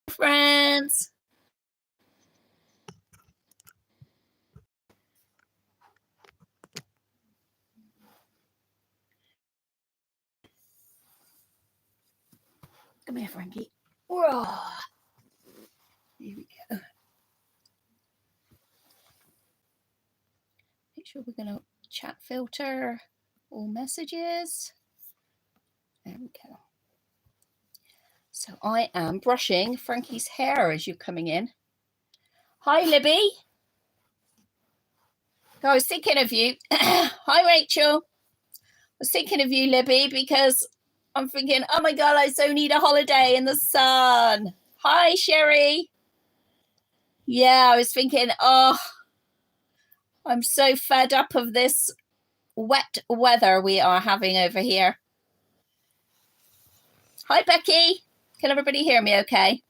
friends. Come here, Frankie. Whoa. Here we go. Make sure we're going to chat filter all messages. There we go. So I am brushing Frankie's hair as you're coming in. Hi, Libby. I was thinking of you. Hi, Rachel. I was thinking of you, Libby, because I'm thinking, oh my God, I so need a holiday in the sun. Hi, Sherry. Yeah, I was thinking, oh, I'm so fed up of this wet weather we are having over here. Hi, Becky. Can everybody hear me okay?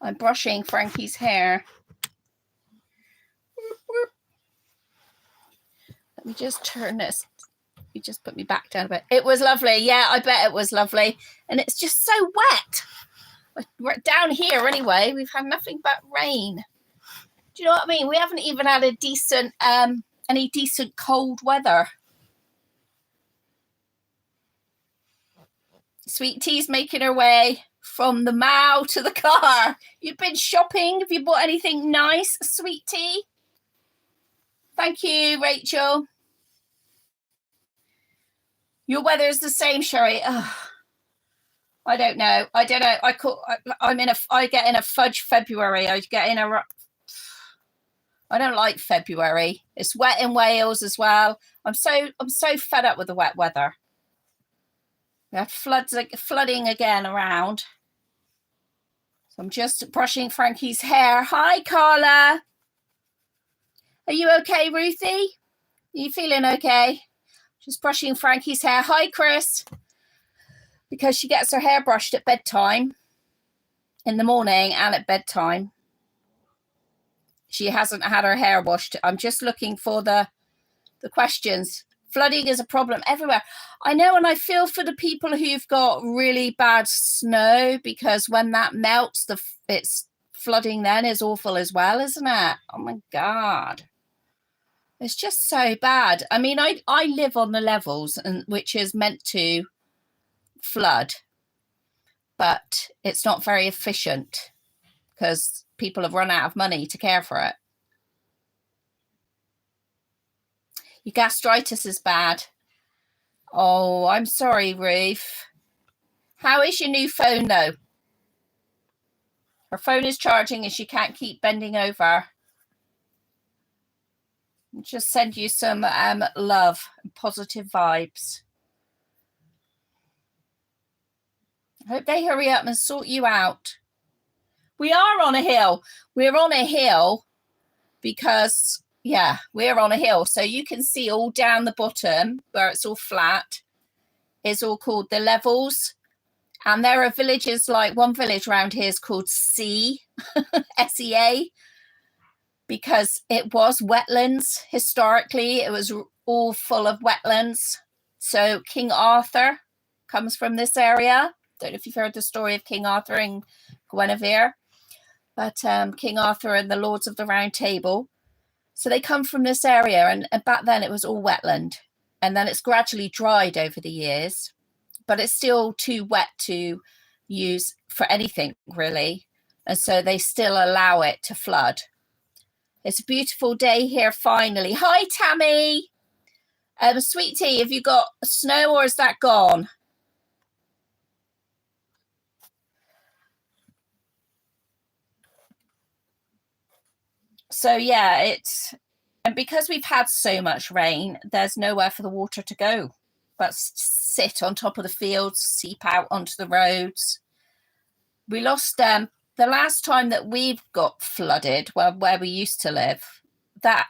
I'm brushing Frankie's hair. Let me just turn this. You just put me back down a bit. It was lovely. Yeah, I bet it was lovely. And it's just so wet. We're down here anyway. We've had nothing but rain. Do you know what I mean? We haven't even had a decent, any decent cold weather. Sweet Tea's making her way from the Mall to the car. You've been shopping? Have you bought anything nice, Sweet Tea? Thank you, Rachel. Your weather is the same, Sherry. Ugh. I don't know. I get in a fudge February. I don't like February. It's wet in Wales as well. I'm so fed up with the wet weather. We had flooding again around. So I'm just brushing Frankie's hair. Hi, Carla. Are you okay, Ruthie? Are you feeling okay? Just brushing Frankie's hair. Hi, Chris. Because she gets her hair brushed at bedtime, in the morning and at bedtime. She hasn't had her hair washed. I'm just looking for the questions. Flooding is a problem everywhere. I know, and I feel for the people who've got really bad snow, because when that melts, it's flooding then is awful as well, isn't it? Oh my God. It's just so bad. I mean, I live on the levels, and which is meant to flood, but it's not very efficient because people have run out of money to care for it. Your gastritis is bad. Oh, I'm sorry, Ruth. How is your new phone, though? Her phone is charging and she can't keep bending over. I'll just send you some love and positive vibes. I hope they hurry up and sort you out. We are on a hill. We're on a hill because, yeah, we're on a hill. So you can see all down the bottom where it's all flat is all called the levels. And there are villages, like one village around here is called Sea, S-E-A, because it was wetlands. Historically, it was all full of wetlands. So King Arthur comes from this area. Don't know if you've heard the story of King Arthur and Guinevere, but King Arthur and the Lords of the Round Table. So they come from this area, and back then it was all wetland. And then it's gradually dried over the years, but it's still too wet to use for anything, really. And so they still allow it to flood. It's a beautiful day here, finally. Hi, Tammy. Sweet Tea, have you got snow or is that gone? So, yeah, and because we've had so much rain, there's nowhere for the water to go but sit on top of the fields, seep out onto the roads. We lost the last time that we've got flooded, where we used to live, that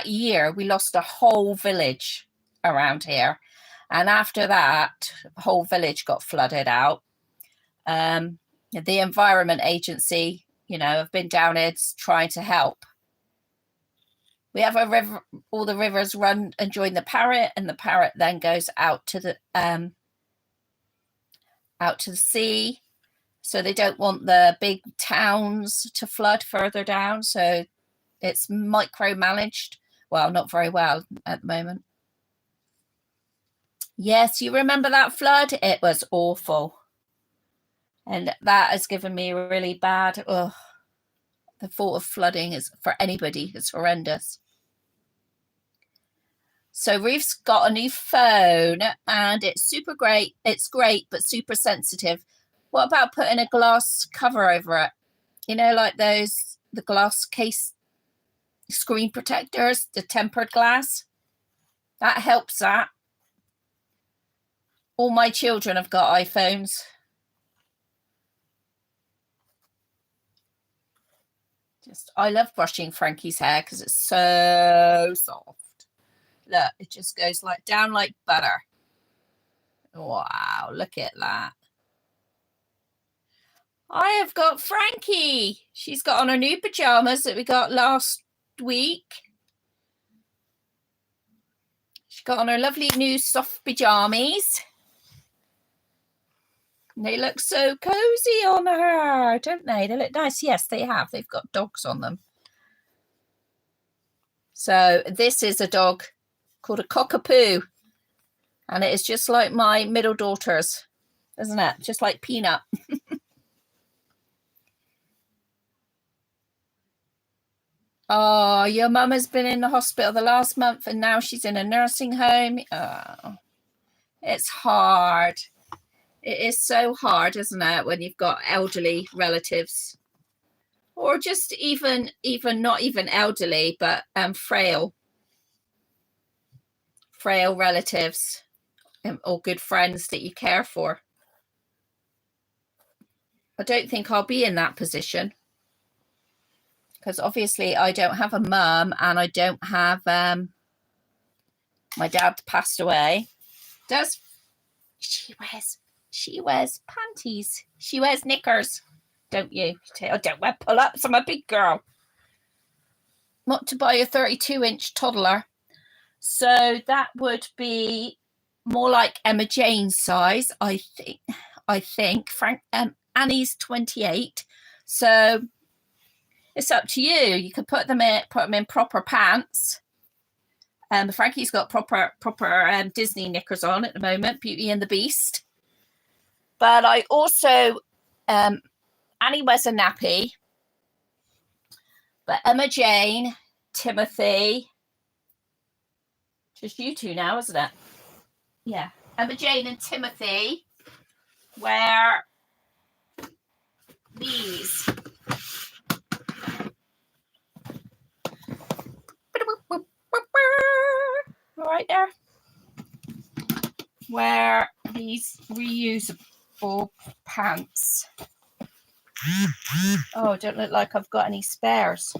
year we lost a whole village around here, and after that the whole village got flooded out. The Environment Agency, have been down here trying to help. We have a river, all the rivers run and join the Parrot, and the Parrot then goes out to the out to the sea. So they don't want the big towns to flood further down. So it's micromanaged. Well, not very well at the moment. Yes, you remember that flood? It was awful. And that has given me really bad. Ugh. The thought of flooding is, for anybody, it's horrendous. So Ruth's got a new phone and it's super great. It's great, but super sensitive. What about putting a glass cover over it? You know, like those, the glass case screen protectors, the tempered glass. That helps that. All my children have got iPhones. I love brushing Frankie's hair because it's so soft. Look, it just goes like down like butter. Wow, look at that. I have got Frankie. She's got on her new pajamas that we got last week. She got on her lovely new soft pajamas. And they look so cozy on her, don't they? They look nice. Yes, they have. They've got dogs on them. So this is a dog called a cockapoo. And it is just like my middle daughter's, isn't it? Just like Peanut. Oh, your mum has been in the hospital the last month and now she's in a nursing home. Oh, it's hard. It is so hard, isn't it, when you've got elderly relatives, or just even not even elderly, but frail relatives, or good friends that you care for. I don't think I'll be in that position because obviously I don't have a mum and I don't have my dad passed away. She wears panties. She wears knickers, don't you? I don't wear pull-ups. I'm a big girl. Not to buy a 32-inch toddler. So that would be more like Emma Jane's size, I think. Annie's 28. So it's up to you. You could put them in proper pants. Frankie's got proper Disney knickers on at the moment, Beauty and the Beast. But I also, Annie wears a nappy. But Emma Jane, Timothy, just you two now, isn't it? Yeah. Emma Jane and Timothy wear these. Right there. Wear these reusable pants. Oh, don't look like I've got any spares.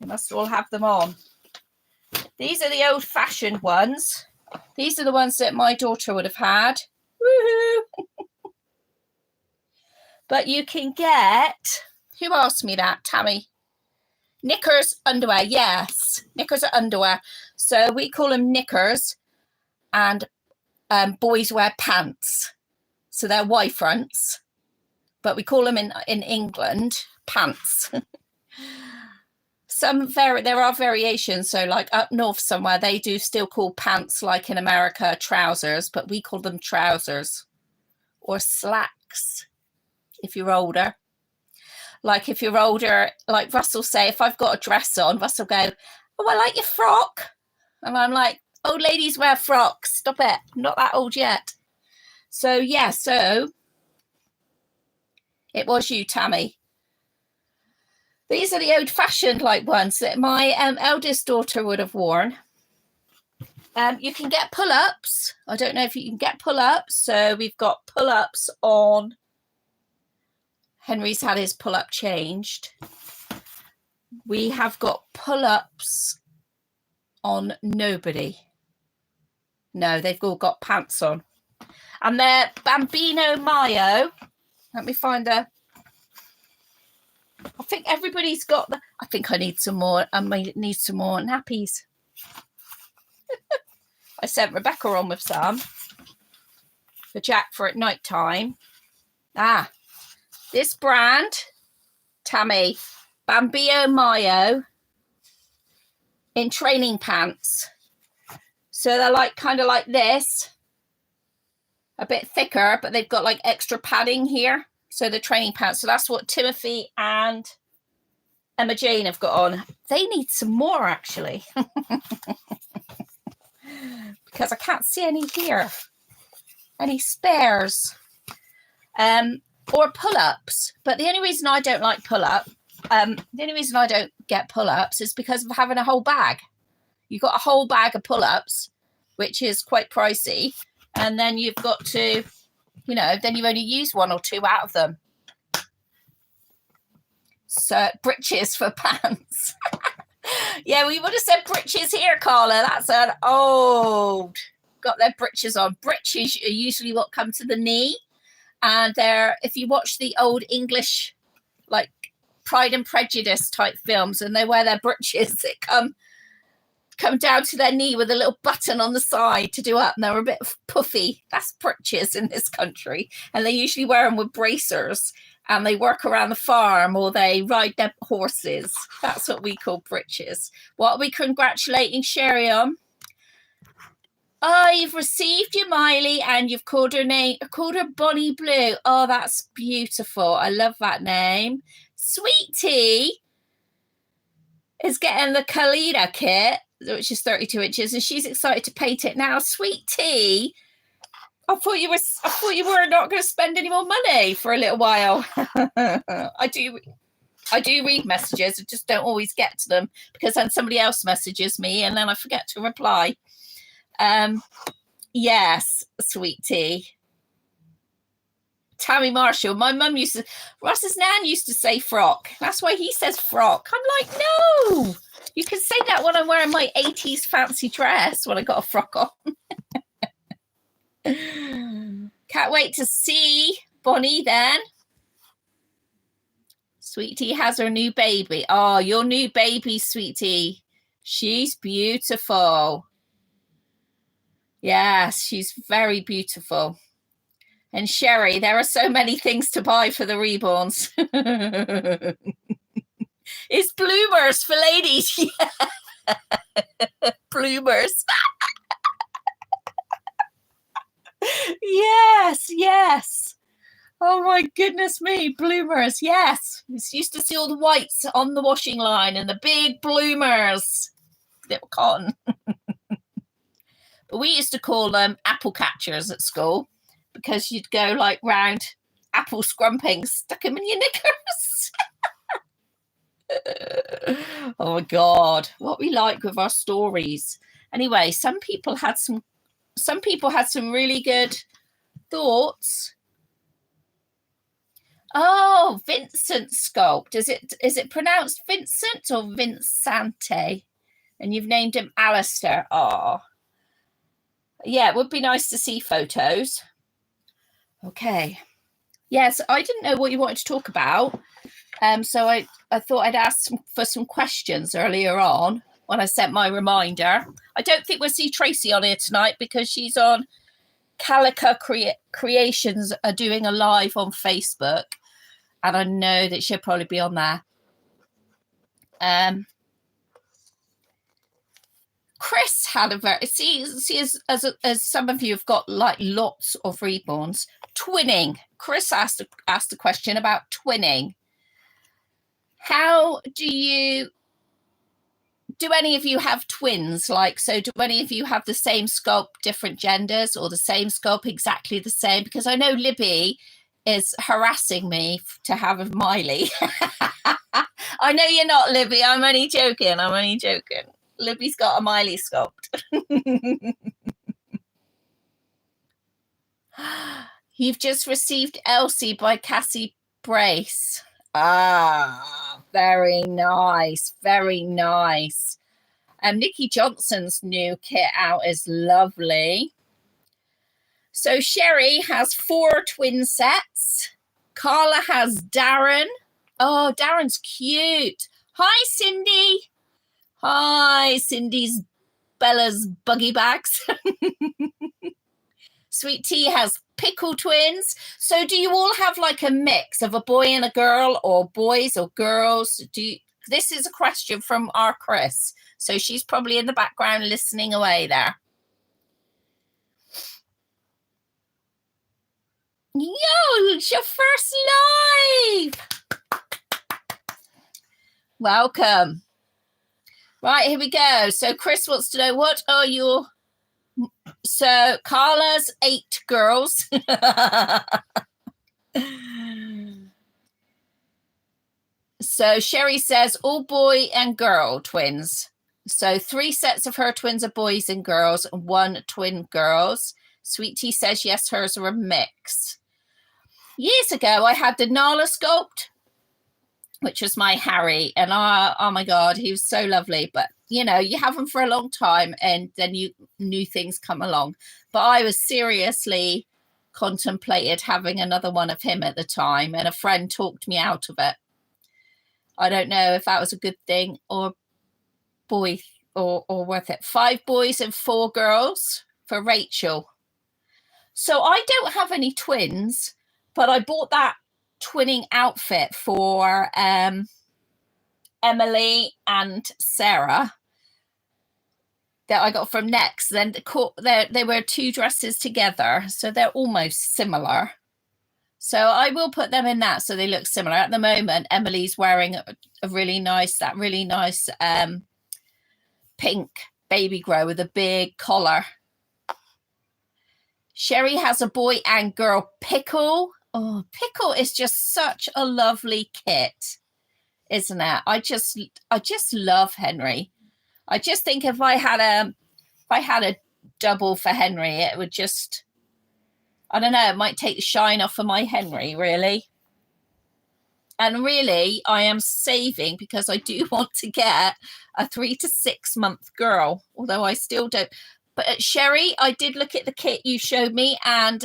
You must all have them on. These are the old-fashioned ones. These are the ones that my daughter would have had. Woohoo! But you can get, who asked me that? Tammy. Knickers, underwear. Yes, knickers are underwear. So we call them knickers, and boys wear pants. So they're Y-fronts, but we call them in England pants. There are variations. So like up north somewhere, they do still call pants, like in America, trousers, but we call them trousers or slacks if you're older. Like if you're older, like Russell say, if I've got a dress on, Russell go, oh, I like your frock. And I'm like, old ladies wear frocks. Stop it. I'm not that old yet. So, yeah, so it was you, Tammy. These are the old-fashioned like ones that my eldest daughter would have worn. You can get pull-ups. I don't know if you can get pull-ups. So we've got pull-ups on. Henry's had his pull-up changed. We have got pull-ups on nobody. No, they've all got pants on. And they're Bambino Mayo. Let me find a... I think everybody's got the... I think I need some more. I may need some more nappies. I sent Rebecca on with some. for Jack for at night time. This brand, Tammy, Bambino Mayo in training pants. So they're like kind of like this, a bit thicker, but they've got like extra padding here. So the training pants. So that's what Timothy and Emma Jane have got on. They need some more actually. Because I can't see any here. Any spares. Or pull-ups. But the only reason I don't like pull-up, the only reason I don't get pull-ups is because of having a whole bag. You've got a whole bag of pull-ups, which is quite pricey. And then you've got to, you know, then you only use 1 or 2 out of them. So breeches for pants. Yeah, we would have said breeches here, Carla. That's an old. Got their breeches on. Breeches are usually what come to the knee. And they're, if you watch the old English, like Pride and Prejudice type films, and they wear their breeches that come down to their knee with a little button on the side to do up, and they're a bit puffy. That's breeches in this country. And they usually wear them with bracers, and they work around the farm or they ride their horses. That's what we call breeches. What are we congratulating Sherry on? Oh, you've received your Miley and you've called her Bonnie Blue. Oh, that's beautiful. I love that name. Sweetie is getting the Kalida kit, which is 32 inches, and she's excited to paint it now. Sweetie, I thought you were not going to spend any more money for a little while. I do read messages. I just don't always get to them because then somebody else messages me and then I forget to reply. Yes, sweetie. Tammy Marshall. My mum Ross's nan used to say frock. That's why he says frock. I'm like, no, you can say that when I'm wearing my 80s fancy dress when I got a frock on. Can't wait to see Bonnie then. Sweetie has her new baby. Oh, your new baby, sweetie. She's beautiful. Yes, she's very beautiful. And Sherry, there are so many things to buy for the Reborns. It's bloomers for ladies. Yeah. Bloomers. Yes. Oh my goodness me, bloomers. Yes. We used to see all the whites on the washing line and the big bloomers. Little cotton. But we used to call them apple catchers at school because you'd go like round apple scrumping, stuck them in your knickers. Oh my God, what we like with our stories. Anyway, some people had some really good thoughts. Oh, Vincent sculpt. Is it pronounced Vincent or Vincente? And you've named him Alistair. Oh. Yeah, it would be nice to see photos. Okay. Yes, I didn't know what you wanted to talk about. So I thought I'd ask for some questions earlier on when I sent my reminder. I don't think we'll see Tracy on here tonight because she's on Calica Creations are doing a live on Facebook. And I know that she'll probably be on there. Chris had a very as some of you have got like lots of Reborns. Twinning. Chris asked a question about twinning. How do any of you have twins? Like, so do any of you have the same sculpt, different genders, or the same sculpt, exactly the same? Because I know Libby is harassing me to have a Miley. I know you're not, Libby. I'm only joking. Libby's got a Miley sculpt. You've just received Elsie by Cassie Brace. Ah, very nice. Very nice. Nikki Johnson's new kit out is lovely. So Sherry has 4 twin sets. Carla has Darren. Oh, Darren's cute. Hi, Cindy. Hi, Cindy's Bella's buggy bags. Sweet Tea has pickle twins. So do you all have like a mix of a boy and a girl, or boys or girls? This is a question from our Chris. So she's probably in the background listening away there. Yo, it's your first live. Welcome. Right, here we go. So Chris wants to know, what are your... So Carla's 8 girls. So Sherry says all boy and girl twins. So 3 sets of her twins are boys and girls, and 1 twin girls. Sweet Tea says yes, hers are a mix. Years ago, I had the Nala sculpt, which was my Harry, and oh my God, he was so lovely. But you know, you have them for a long time, and then new things come along. But I was seriously contemplated having another one of him at the time, and a friend talked me out of it. I don't know if that was a good thing or worth it. 5 boys and 4 girls for Rachel. So I don't have any twins, but I bought that twinning outfit for Emily and Sarah that I got from Next. Then they were 2 dresses together, so they're almost similar. So I will put them in that so they look similar. At the moment, Emily's wearing a really nice pink baby grow with a big collar. Sherry has a boy and girl Pickle. Oh, Pickle is just such a lovely kit, isn't it? I just love Henry. I just think if I had a double for Henry, it would just, I don't know, it might take the shine off of my Henry, really. And really, I am saving because I do want to get a 3 to 6 month girl, although I still don't. But Sherry, I did look at the kit you showed me, and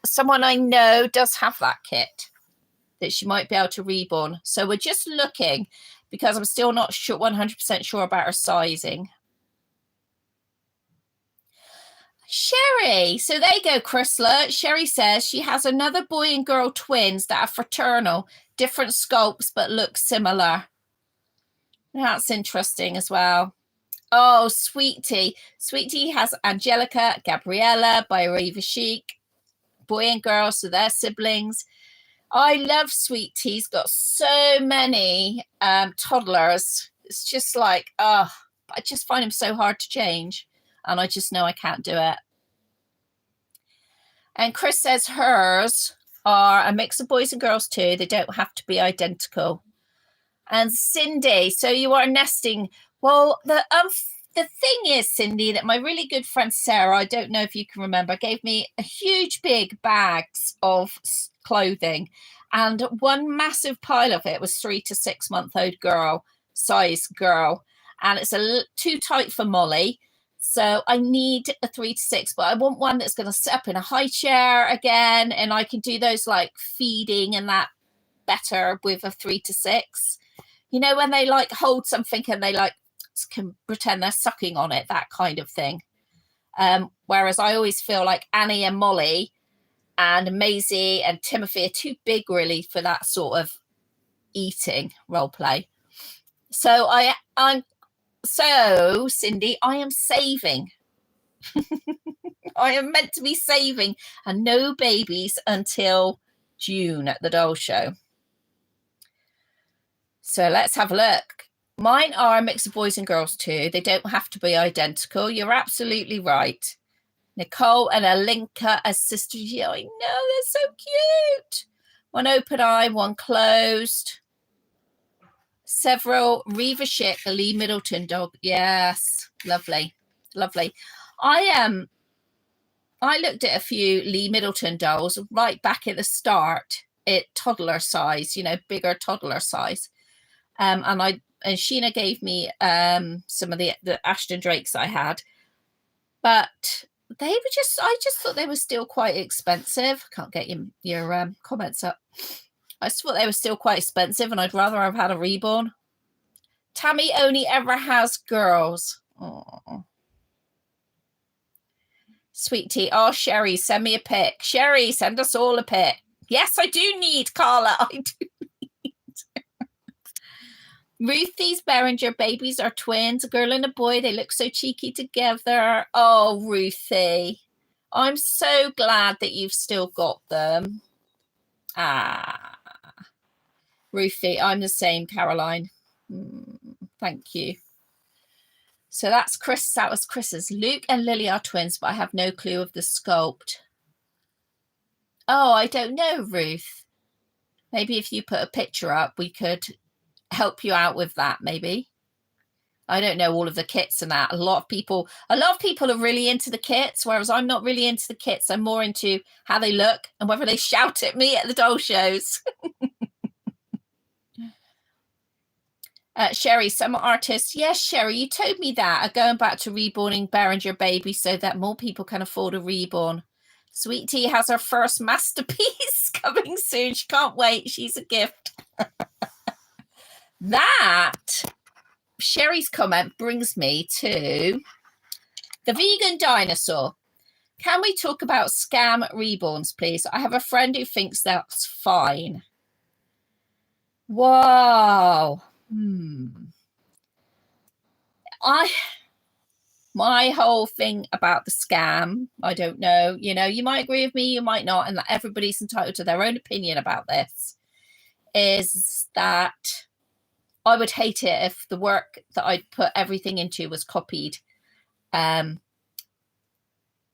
someone I know does have that kit that she might be able to reborn. So we're just looking because I'm still not sure, 100% sure about her sizing. Sherry, so there you go, Chrysler. Sherry says she has another boy and girl twins that are fraternal, different sculpts, but look similar. That's interesting as well. Oh, Sweet Tea. Sweet Tea has Angelica, Gabriella by Reva Chic, boy and girl, so they're siblings. I love Sweet Tea. He's got so many toddlers. It's just like, I just find him so hard to change. And I just know I can't do it. And Chris says hers are a mix of boys and girls too. They don't have to be identical. And Cindy, so you are nesting. Well, the thing is, Cindy, that my really good friend Sarah, I don't know if you can remember, gave me a huge big bags of clothing, and one massive pile of it was 3 to 6 month old size girl, and it's too tight for Molly. So I need a 3 to 6, but I want one that's going to sit up in a high chair again, and I can do those like feeding and that better with a 3 to 6. You know, when they like hold something and they like can pretend they're sucking on it, that kind of thing. Whereas I always feel like Annie and Molly and Maisie and Timothy are too big really for that sort of eating role play. So So, Cindy, I am saving. I am meant to be saving, and no babies until June at the doll show. So let's have a look. Mine are a mix of boys and girls too. They don't have to be identical. You're absolutely right. Nicole and Alinka as sisters. Yeah, I know, they're so cute. One open eye, one closed. Several Reva Chic, a Lee Middleton dog. Yes, lovely, lovely. I looked at a few Lee Middleton dolls right back at the start, at toddler size, you know, bigger toddler size. And Sheena gave me some of the Ashton Drakes I had, but they were I just thought they were still quite expensive. Can't get your comments up. I just thought they were still quite expensive, and I'd rather have had a Reborn. Tammy only ever has girls. Aww. Sweet tea. Oh, Sherry, send me a pic. Sherry, send us all a pic. Yes, I do need, Carla. I do need. Ruthie's Beringer babies are twins, a girl and a boy. They look so cheeky together. Oh, Ruthie. I'm so glad that you've still got them. Ah. Ruthie, I'm the same, Caroline. Thank you. So that's Chris. That was Chris's. Luke and Lily are twins, but I have no clue of the sculpt. Oh, I don't know, Ruth. Maybe if you put a picture up, we could help you out with that, maybe. I don't know all of the kits and that. A lot of people are really into the kits, whereas I'm not really into the kits. I'm more into how they look and whether they shout at me at the doll shows. Sherry, some artists, yes, Sherry, you told me that, are going back to reborning Beringer baby so that more people can afford a reborn. Sweet Tea has her first masterpiece coming soon. She can't wait. She's a gift. That, Sherry's comment brings me to the vegan dinosaur. Can we talk about scam reborns, please? I have a friend who thinks that's fine. Whoa. My whole thing about the scam, I don't know, you might agree with me, you might not, and that everybody's entitled to their own opinion about this, is that I would hate it if the work that I'd put everything into was copied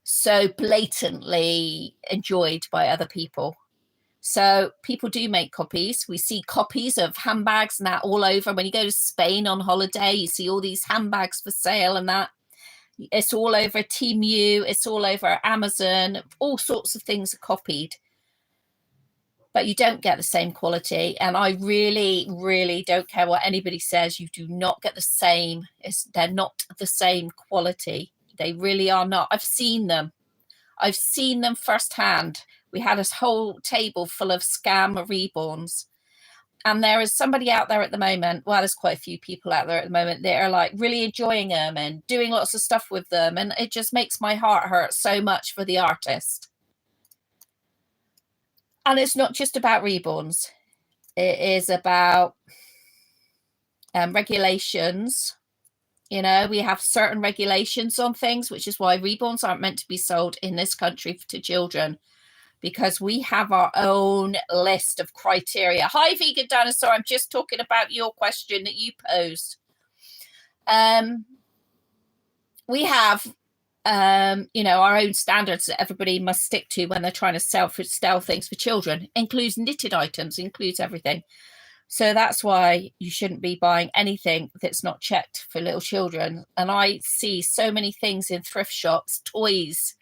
so blatantly enjoyed by other people. So people do make copies. We see copies of handbags and that all over. When you go to Spain on holiday, you see all these handbags for sale and that. It's all over Temu. It's all over Amazon. All sorts of things are copied. But you don't get the same quality. And I really, really don't care what anybody says. You do not get the same. They're not the same quality. They really are not. I've seen them. I've seen them firsthand. We had a whole table full of scam reborns. And there is somebody out there at the moment, well, there's quite a few people out there at the moment that are like really enjoying them and doing lots of stuff with them. And it just makes my heart hurt so much for the artist. And it's not just about reborns. It is about regulations. We have certain regulations on things, which is why reborns aren't meant to be sold in this country to children, because we have our own list of criteria. Hi, Vegan Dinosaur. I'm just talking about your question that you posed. We have, our own standards that everybody must stick to when they're trying to sell things for children. Includes knitted items, includes everything. So that's why you shouldn't be buying anything that's not checked for little children. And I see so many things in thrift shops, toys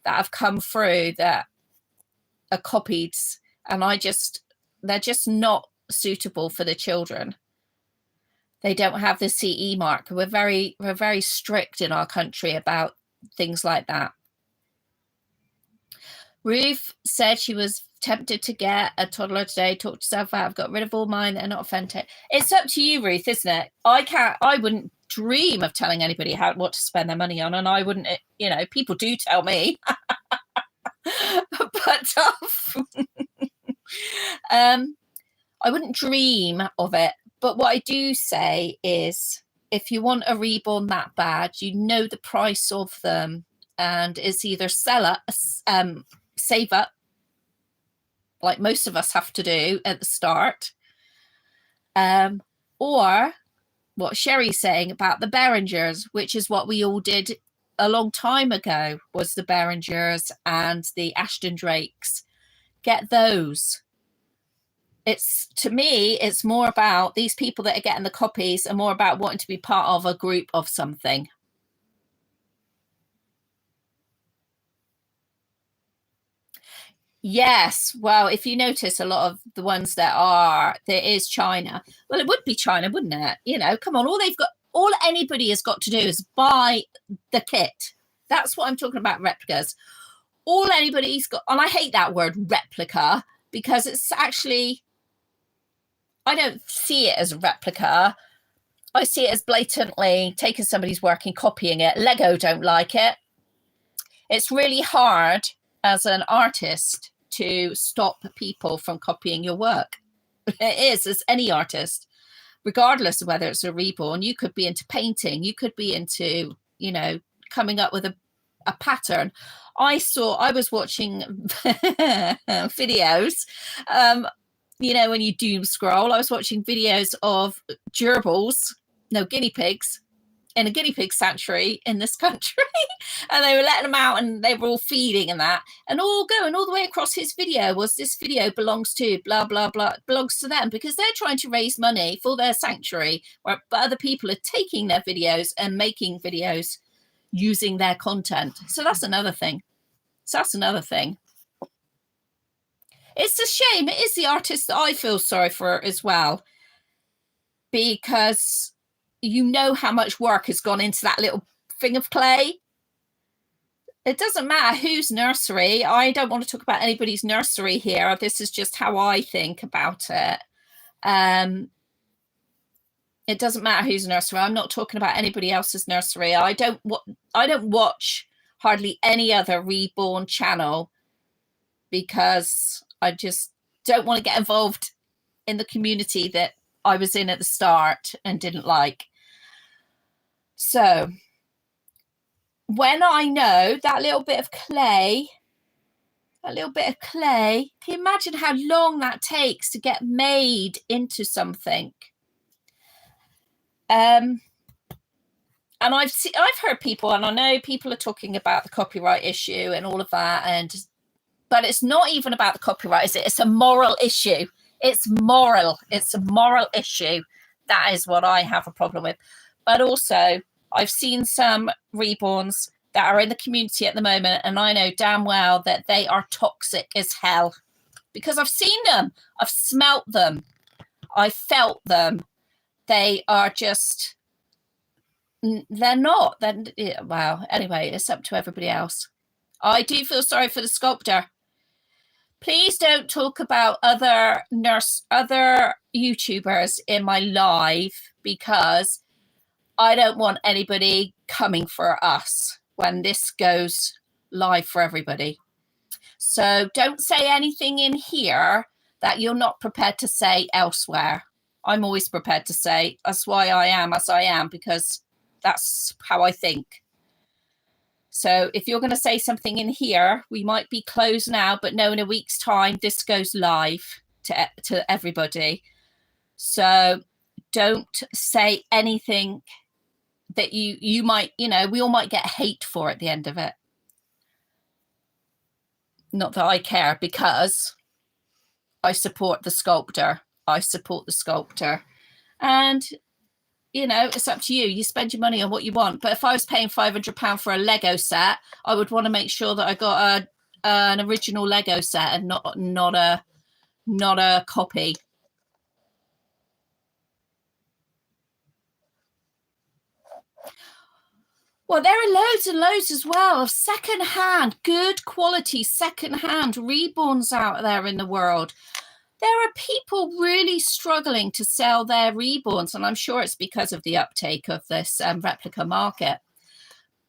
that have come through that are copied, and they're just not suitable for the children. They don't have the CE mark. We're very strict in our country about things like that. Ruth said she was tempted to get a toddler today. Talked herself out. I've got rid of all mine. They're not authentic. It's up to you, Ruth, isn't it? I wouldn't dream of telling anybody what to spend their money on, and I wouldn't. People do tell me. But I wouldn't dream of it. But what I do say is, if you want a reborn that bad, the price of them, and it's either save up, like most of us have to do at the start, or what Sherry's saying about the Beringers, which is what we all did a long time ago, was the Beringers and the Ashton Drakes. Get those. To me, it's more about these people that are getting the copies and more about wanting to be part of a group of something. Yes. Well, if you notice, a lot of the ones there is China. Well, it would be China, wouldn't it? Come on, all anybody has got to do is buy the kit. That's what I'm talking about, replicas. All anybody's got, and I hate that word replica, because it's actually, I don't see it as a replica. I see it as blatantly taking somebody's work and copying it. Lego don't like it. It's really hard as an artist to stop people from copying your work. It is, as any artist, regardless of whether it's a Reborn. You could be into painting, you could be into, you know, coming up with a pattern. I was watching videos, you know, when you doom scroll, I was watching videos of gerbils, no, guinea pigs, in a guinea pig sanctuary in this country. And they were letting them out and they were all feeding and that, and all going all the way across his video was, this video belongs to blah blah blah, belongs to them, because they're trying to raise money for their sanctuary, but other people are taking their videos and making videos using their content. So that's another thing. It's a shame. It is the artist that I feel sorry for as well, because you know how much work has gone into that little thing of clay. It doesn't matter whose nursery. I don't want to talk about anybody's nursery here. This is just how I think about it. It doesn't matter whose nursery. I'm not talking about anybody else's nursery. I don't watch hardly any other Reborn channel, because I just don't want to get involved in the community that I was in at the start and didn't like. So when I know that little bit of clay, can you imagine how long that takes to get made into something? And I've heard people, and I know people are talking about the copyright issue and all of that, but it's not even about the copyright, is it? It's a moral issue. It's a moral issue. That is what I have a problem with. But also, I've seen some Reborns that are in the community at the moment, and I know damn well that they are toxic as hell, because I've seen them, I've smelt them, I felt them. They are just, they're not. Wow. Anyway, it's up to everybody else. I do feel sorry for the sculptor. Please don't talk about other YouTubers in my live, because I don't want anybody coming for us when this goes live for everybody. So don't say anything in here that you're not prepared to say elsewhere. I'm always prepared to say. That's why I am as I am, because that's how I think. So if you're going to say something in here, we might be closed now, but no, in a week's time, this goes live to everybody. So don't say anything that you might, you know, we all might get hate for at the end of it. Not that I care, because I support the sculptor. And, you know, it's up to you. You spend your money on what you want. But if I was paying £500 for a Lego set, I would want to make sure that I got an original Lego set and not a copy. Well, there are loads and loads as well of second-hand, good quality second-hand Reborns out there in the world. There are people really struggling to sell their Reborns, and I'm sure it's because of the uptake of this replica market.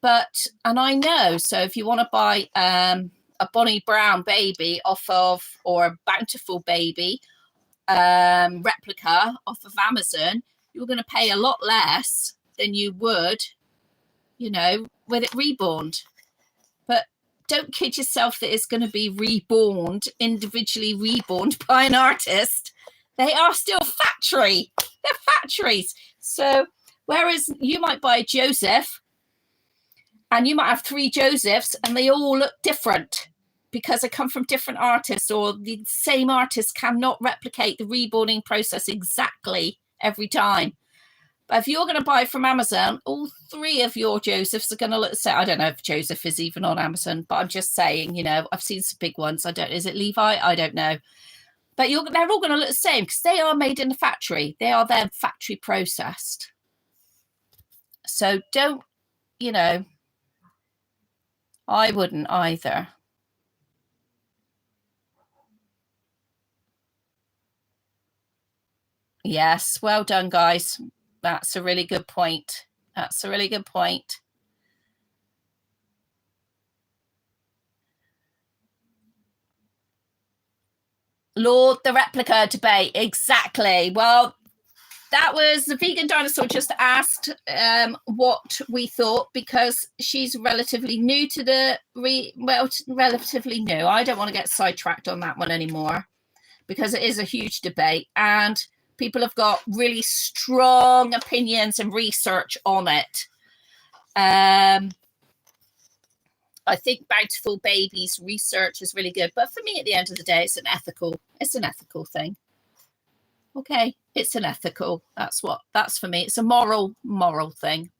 But, and I know, so if you want to buy a Bonnie Brown baby off of, or a Bountiful baby replica off of Amazon, you're going to pay a lot less than you would, you know, with it reborned. But don't kid yourself that it's going to be reborned, individually reborned by an artist. They are still factory. They're factories. So whereas you might buy a Joseph and you might have 3 Josephs and they all look different because they come from different artists, or the same artist cannot replicate the reborning process exactly every time. But if you're going to buy from Amazon, all 3 of your Josephs are going to look the same. I don't know if Joseph is even on Amazon, but I'm just saying, you know, I've seen some big ones. Is it Levi? I don't know. But they're all going to look the same because they are made in the factory. They are then factory processed. So don't, you know, I wouldn't either. Yes, well done, guys. That's a really good point. That's a really good point. Lord, the replica debate. Exactly. Well, that was the vegan dinosaur just asked what we thought, because she's relatively new to the relatively new. I don't want to get sidetracked on that one anymore, because it is a huge debate and people have got really strong opinions and research on it. I think Bountiful Babies research is really good, but for me, at the end of the day, it's an ethical thing. Okay, it's an ethical. That's for me. It's a moral thing.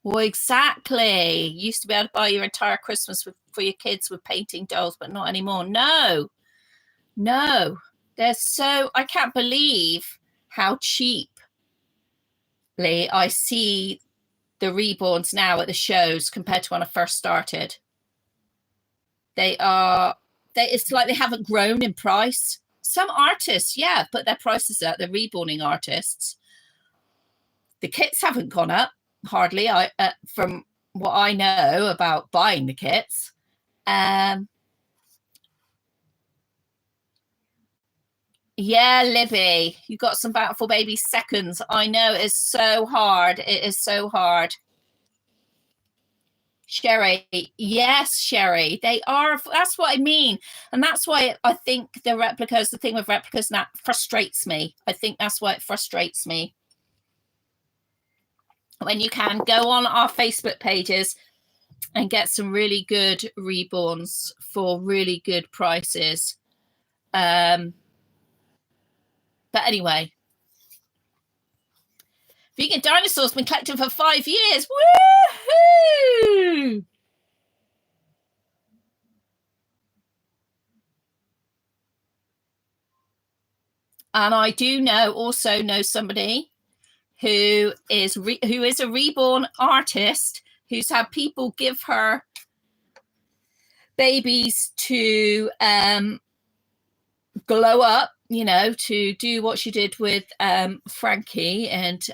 Well, exactly. You used to be able to buy your entire Christmas for your kids with painting dolls, but not anymore. No. I can't believe how cheaply I see the Reborns now at the shows compared to when I first started. It's like they haven't grown in price. Some artists, yeah, put their prices up, the reborning artists. The kits haven't gone up, hardly, from what I know about buying the kits. Yeah, Libby, you got some Bountiful Baby seconds. I know, it's so hard. It is so hard. Sherry, yes, Sherry, they are. That's what I mean, and that's why I think the thing with replicas, that frustrates me. I think that's why it frustrates me. When you can go on our Facebook pages and get some really good reborns for really good prices. But anyway, Vegan Dinosaur's been collecting for 5 years. Woohoo! And I do also know somebody who is a reborn artist who's had people give her babies to glow up, to do what she did with Frankie and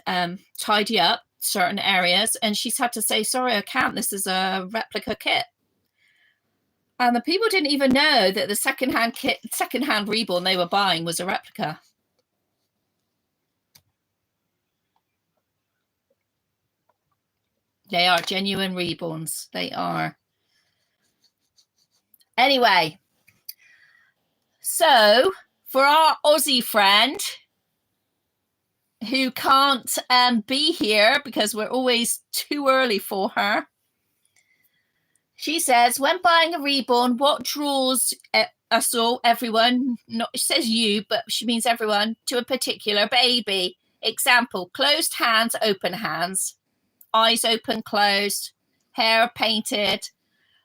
tidy up certain areas, and she's had to say, sorry, I can't, this is a replica kit. And the people didn't even know that the secondhand reborn they were buying was a replica. They are genuine reborns. They are. Anyway, so for our Aussie friend who can't be here because we're always too early for her, she says, when buying a reborn, what draws us all, everyone, not she says you, but she means everyone, to a particular baby? Example, closed hands, open hands, eyes open, closed, hair painted.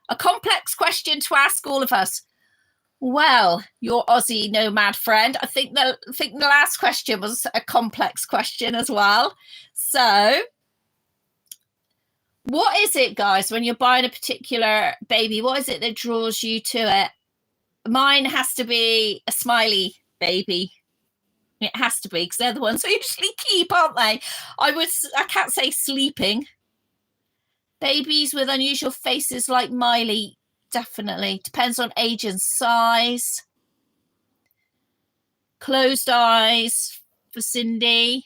A complex question to ask all of us. Well, your Aussie nomad friend, I think the last question was a complex question as well. So what is it, guys, when you're buying a particular baby? What is it that draws you to it? Mine has to be a smiley baby. It has to be, because they're the ones I usually keep, aren't they? I can't say sleeping. Babies with unusual faces like Miley, definitely. Depends on age and size. Closed eyes for Cindy.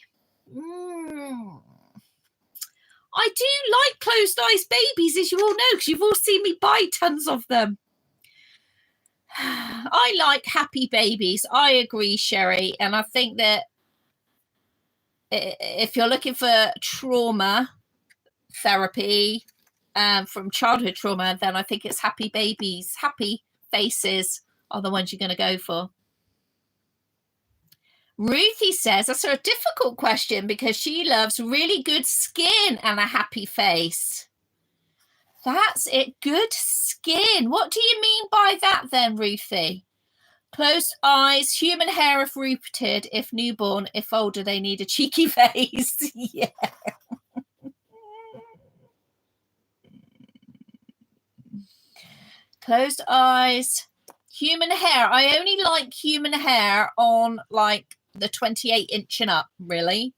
I do like closed eyes babies, as you all know, because you've all seen me buy tons of them. I like happy babies. I agree, Sherry. And I think that if you're looking for trauma therapy from childhood trauma, then I think it's happy babies, happy faces are the ones you're going to go for. Ruthie says that's a difficult question because she loves really good skin and a happy face. That's it. Good skin. What do you mean by that then, Ruthie? Closed eyes, human hair if rooted, if newborn, if older, they need a cheeky face. Yeah. Closed eyes, human hair. I only like human hair on like the 28-inch and up, really.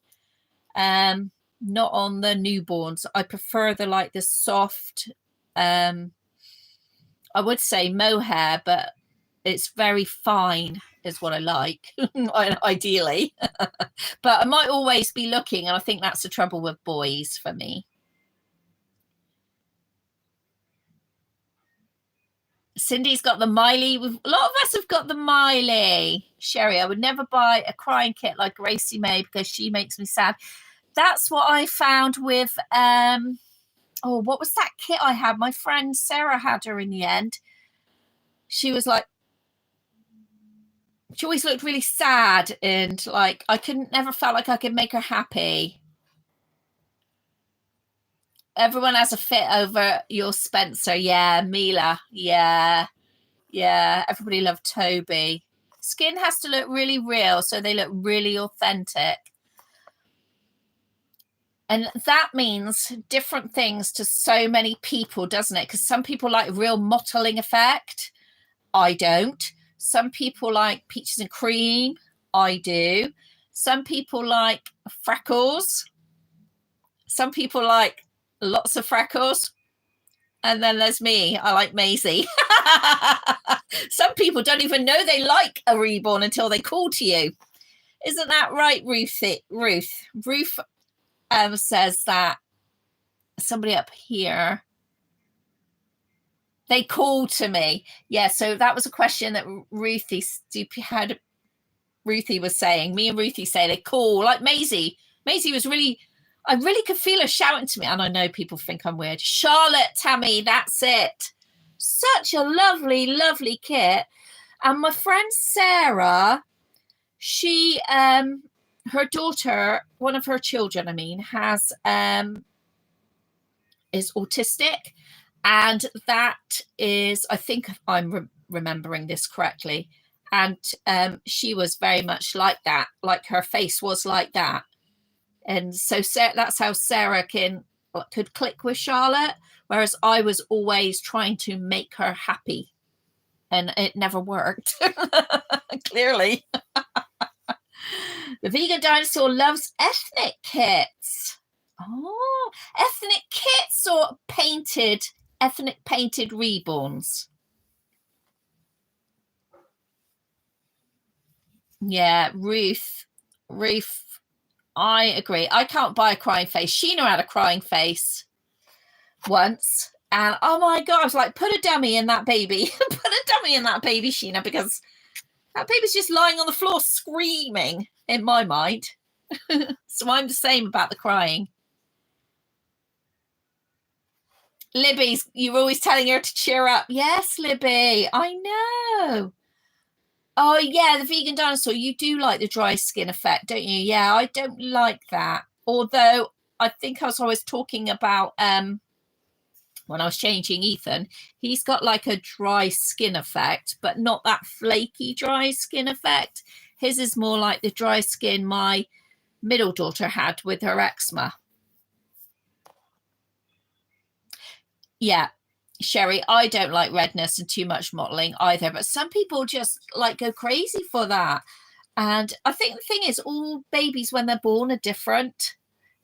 Not on the newborns. I prefer the soft I would say mohair, but it's very fine is what I like, ideally. But I might always be looking, and I think that's the trouble with boys for me. Cindy's got the Miley. A lot of us have got the Miley. Sherry, I would never buy a crying kit like Gracie May because she makes me sad. That's what I found with, what was that kit I had? My friend Sarah had her in the end. She was like, she always looked really sad, and like I never felt like I could make her happy. Everyone has a fit over your Spencer. Yeah, Mila. Yeah. Yeah. Everybody loved Toby. Skin has to look really real, so they look really authentic. And that means different things to so many people, doesn't it? Because some people like real mottling effect. I don't. Some people like peaches and cream. I do. Some people like freckles. Some people like lots of freckles. And then there's me. I like Maisie. Some people don't even know they like a Reborn until they call to you. Isn't that right, Ruth? Ruth says that somebody up here, they call to me. Yeah, so that was a question that Ruthie was saying. Me and Ruthie say they call, like Maisie. Maisie was really, I really could feel her shouting to me. And I know people think I'm weird. Charlotte, Tammy, that's it. Such a lovely, lovely kit. And my friend Sarah, she, her daughter, one of her children, has, is autistic. And that is, I think I'm remembering this correctly. And she was very much like that, like her face was like that. And so that's how Sarah could click with Charlotte, whereas I was always trying to make her happy. And it never worked, clearly. The vegan dinosaur loves ethnic kits. Oh, ethnic kits or ethnic painted Reborns? Yeah, Ruth, I agree. I can't buy a crying face. Sheena had a crying face once. And oh my God, I was like, put a dummy in that baby. Put a dummy in that baby, Sheena, because that baby's just lying on the floor screaming in my mind. So I'm the same about the crying. Libby's, you're always telling her to cheer up. Yes, Libby, I know. Oh, yeah, the vegan dinosaur. You do like the dry skin effect, don't you? Yeah, I don't like that. Although I think I was always talking about when I was changing Ethan, he's got like a dry skin effect, but not that flaky dry skin effect. His is more like the dry skin my middle daughter had with her eczema. Yeah, Sherry, I don't like redness and too much mottling either, but some people just like go crazy for that. And I think the thing is, all babies when they're born are different.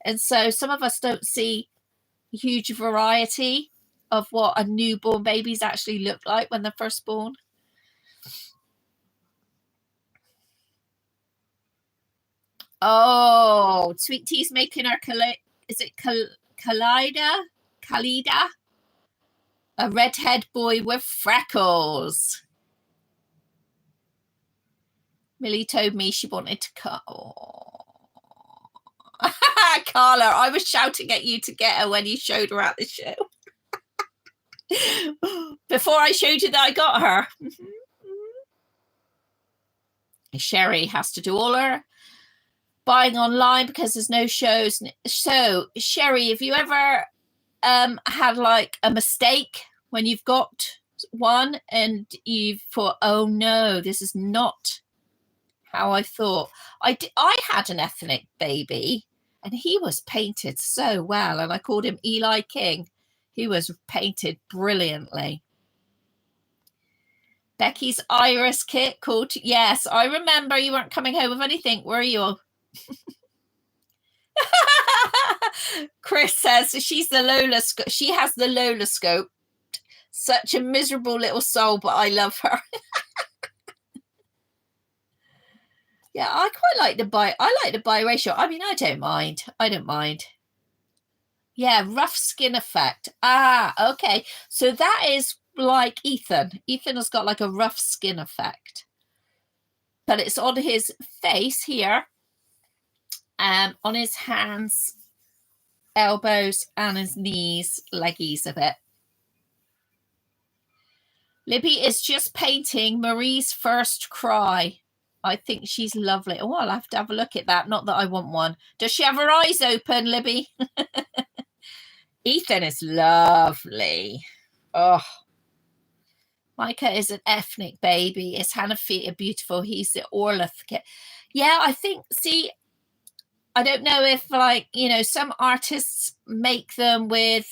And so some of us don't see huge variety of what a newborn babies actually look like when they're first born. Oh, Sweet Tea's making her is it Kalida? A redhead boy with freckles. Millie told me she wanted to cut. Oh. Carla, I was shouting at you to get her when you showed her at the show. Before I showed you that I got her. Sherry has to do all her buying online because there's no shows. So, Sherry, have you ever had like a mistake when you've got one and you've thought, oh no, this is not how I thought? I had an ethnic baby and he was painted so well, and I called him Eli King. He was painted brilliantly. Becky's Iris kit called, yes, I remember. You weren't coming home with anything, were you? Chris says she has the Lola scope Such a miserable little soul, but I love her. Yeah, I quite like the biracial. I mean, I don't mind. I don't mind. Yeah, rough skin effect. Ah, okay. So that is like Ethan. Ethan has got like a rough skin effect. But it's on his face here, on his hands, elbows, and his knees, leggies a bit. Libby is just painting Marie's first cry. I think she's lovely. Oh, I'll have to have a look at that. Not that I want one. Does she have her eyes open, Libby? Ethan is lovely. Oh, Micah is an ethnic baby. His Hannah feet are beautiful. He's the Orleth kid. Yeah, I think, see, I don't know if, like, you know, some artists make them with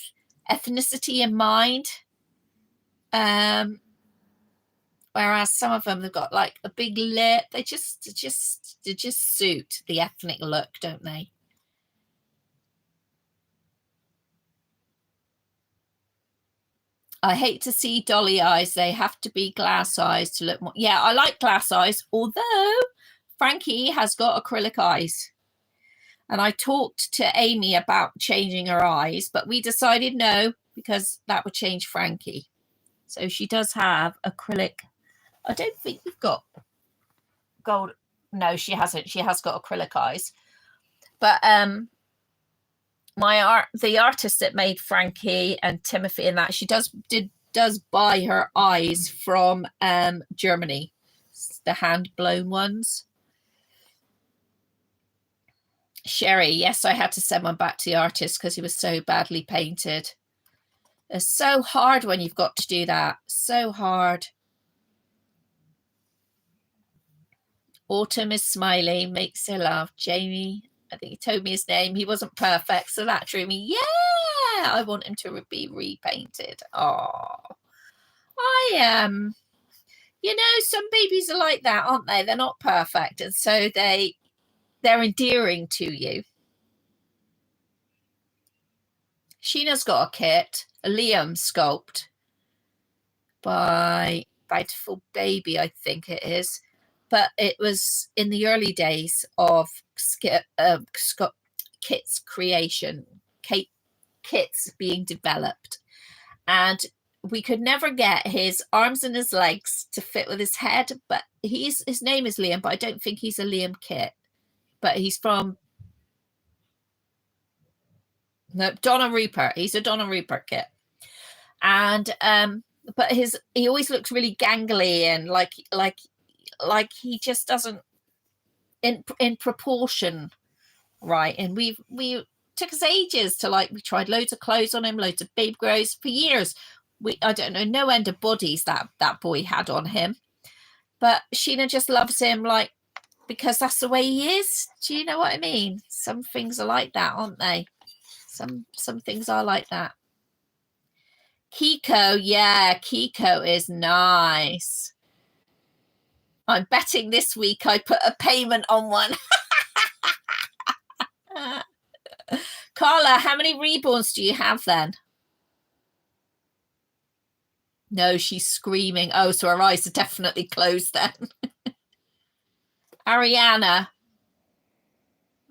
ethnicity in mind. Whereas some of them, they've got like a big lip. They just suit the ethnic look, don't they? I hate to see dolly eyes. They have to be glass eyes to look more. Yeah, I like glass eyes, although Frankie has got acrylic eyes. And I talked to Amy about changing her eyes, but we decided no, because that would change Frankie. So she does have acrylic. I don't think we've got gold. No, she hasn't. She has got acrylic eyes. But the artist that made Frankie and Timothy and that, she does buy her eyes from Germany, the hand blown ones. Sherry, yes, I had to send one back to the artist because he was so badly painted. It's so hard when you've got to do that. So hard. Autumn is smiling, makes her laugh. Jamie, I think he told me his name. He wasn't perfect, so that drew me. Yeah, I want him to be repainted. Oh, I am. You know, some babies are like that, aren't they? They're not perfect, and so they're endearing to you. Sheena's got a kit, a Liam sculpt by Beautiful Baby, I think it is. But it was in the early days of Kit's creation, Kit's being developed. And we could never get his arms and his legs to fit with his head. But his name is Liam, but I don't think he's a Liam Kit. But he's from Donna Rupert. He's a Donna Rupert Kit. And but he always looks really gangly and like he just doesn't in proportion, right? And we took us ages to, like, we tried loads of clothes on him, loads of babe grows for years. I don't know, no end of bodies that boy had on him. But Sheena just loves him, like, because that's the way he is. Do you know what I mean? Some things are like that, aren't they? Some things are like that. Kiko, yeah, Kiko is nice. I'm betting this week I put a payment on one. Carla, how many reborns do you have then? No, she's screaming. Oh, so her eyes are definitely closed then. Ariana,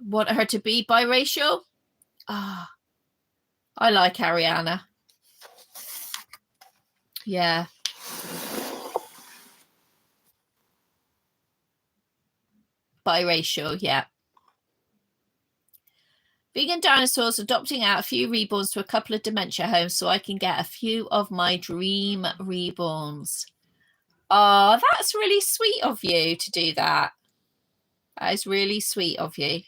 want her to be biracial? Ah, I like Ariana. Yeah. Biracial, yeah. Vegan Dinosaurs adopting out a few reborns to a couple of dementia homes so I can get a few of my dream reborns. Oh, that's really sweet of you to do that. That is really sweet of you.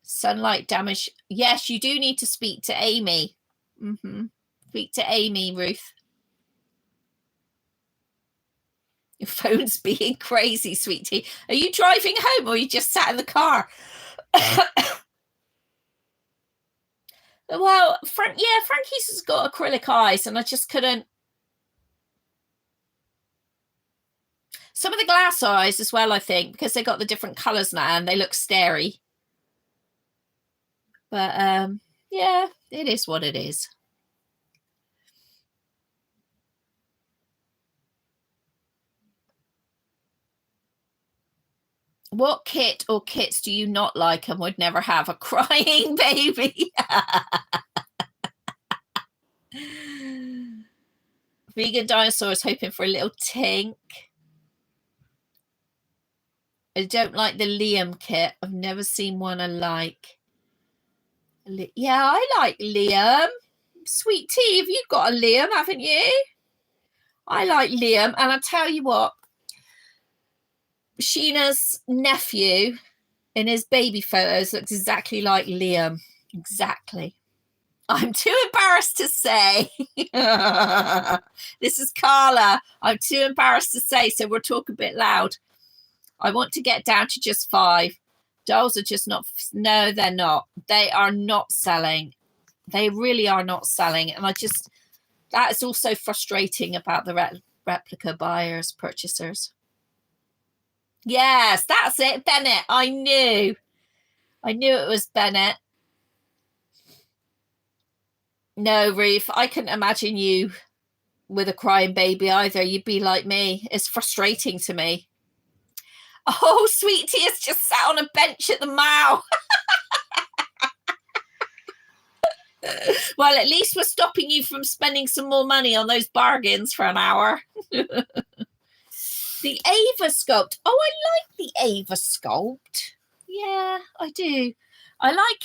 Sunlight damage. Yes, you do need to speak to Amy. Speak to Amy, Ruth. Your phone's being crazy, sweetie. Are you driving home or are you just sat in the car? Well, Frankie's has got acrylic eyes and I just couldn't. Some of the glass eyes as well, I think, because they got the different colours now and they look starey. But Yeah, it is what it is. What kit or kits do you not like and would never have? A crying baby. Vegan dinosaurs hoping for a little tink. I don't like the Liam kit. I've never seen one I like. Yeah, I like Liam. Sweet tea, have you got a Liam, haven't you? I like Liam, and I tell you what, Sheena's nephew in his baby photos looks exactly like Liam. Exactly. I'm too embarrassed to say. This is Carla. I'm too embarrassed to say, so we'll talk a bit loud. I want to get down to just 5. Dolls are just not. No, they're not. They are not selling. They really are not selling. And that is also frustrating about the replica buyers, purchasers. Yes, that's it, Bennett. I knew it was Bennett. No, Ruth, I couldn't imagine you with a crying baby either. You'd be like me. It's frustrating to me. Oh, Sweetie is just sat on a bench at the Mall. Well, at least we're stopping you from spending some more money on those bargains for an hour. The Ava sculpt. Oh, I like the Ava sculpt. Yeah, I do. I like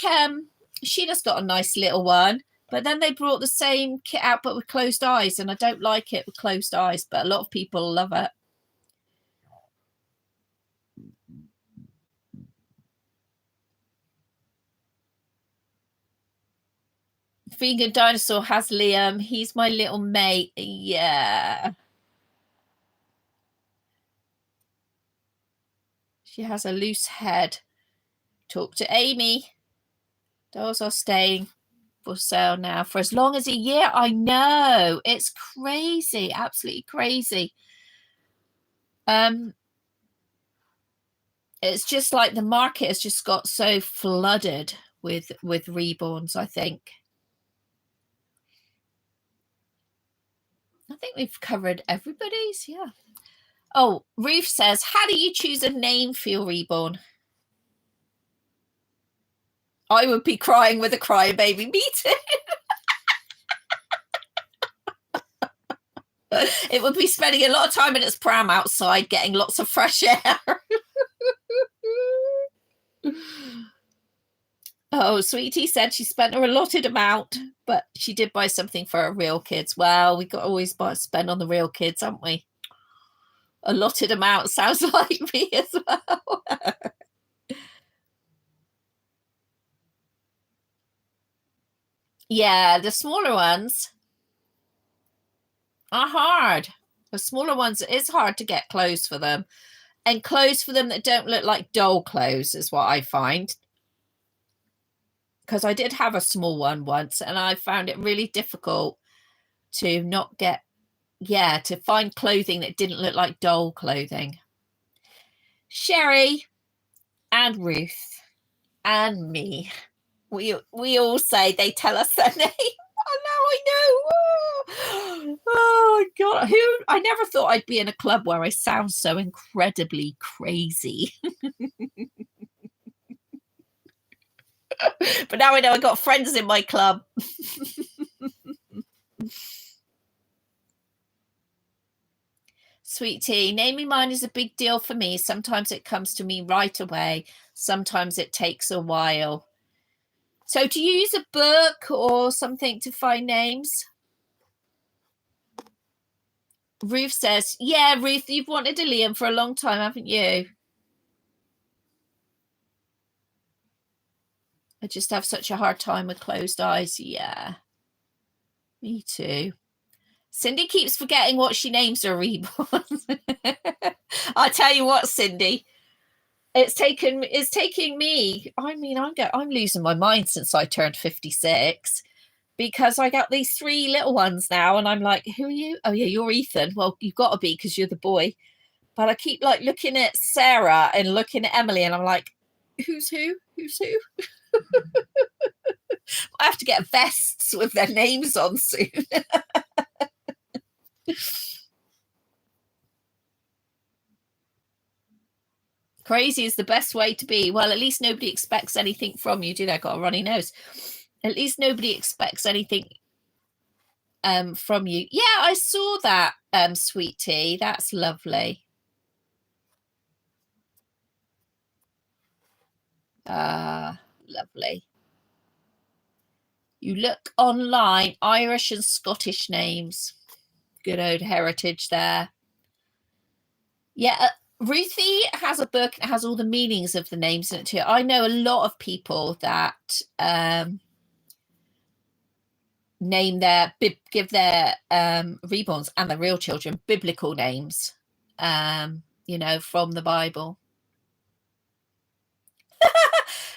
Sheena's got a nice little one, but then they brought the same kit out but with closed eyes, and I don't like it with closed eyes, but a lot of people love it. Vegan Dinosaur has Liam. He's my little mate. Yeah. She has a loose head. Talk to Amy. Dolls are staying for sale now for as long as a year. I know. It's crazy. Absolutely crazy. It's just like the market has just got so flooded with reborns, I think. I think we've covered everybody's, yeah. Oh, Ruth says, how do you choose a name for your reborn? I would be crying with a crybaby. Me too. It would be spending a lot of time in its pram outside getting lots of fresh air. Oh, Sweetie said she spent her allotted amount, but she did buy something for her real kids. Well, we got always spend on the real kids, haven't we? Allotted amount sounds like me as well. Yeah, the smaller ones are hard. The smaller ones, it's hard to get clothes for them. And clothes for them that don't look like doll clothes is what I find. Because I did have a small one once and I found it really difficult to not get, to find clothing that didn't look like doll clothing. Sherry and Ruth and me, we all say they tell us their name. Oh, now I know. Oh, God. I never thought I'd be in a club where I sound so incredibly crazy. But now I know I got friends in my club. Sweet tea, naming mine is a big deal for me. Sometimes it comes to me right away. Sometimes it takes a while. So do you use a book or something to find names? Ruth says, yeah, Ruth, you've wanted a Liam for a long time, haven't you? I just have such a hard time with closed eyes. Yeah, me too. Cindy keeps forgetting what she names her reborns. I tell you what, Cindy, it's taking me. I mean, I'm losing my mind since I turned 56 because I got these 3 little ones now, and I'm like, who are you? Oh yeah, you're Ethan. Well, you've got to be because you're the boy. But I keep like looking at Sarah and looking at Emily, and I'm like, who's who? Who's who? I have to get vests with their names on soon. Crazy is the best way to be. Well, at least nobody expects anything from you, do they? Got a runny nose. At least nobody expects anything from you. Yeah, I saw that, sweet tea. That's lovely. Lovely. You look online, Irish and Scottish names. Good old heritage there. Yeah, Ruthie has a book that has all the meanings of the names in it too. I know a lot of people that name their give their reborns and the real children biblical names, you know, from the Bible.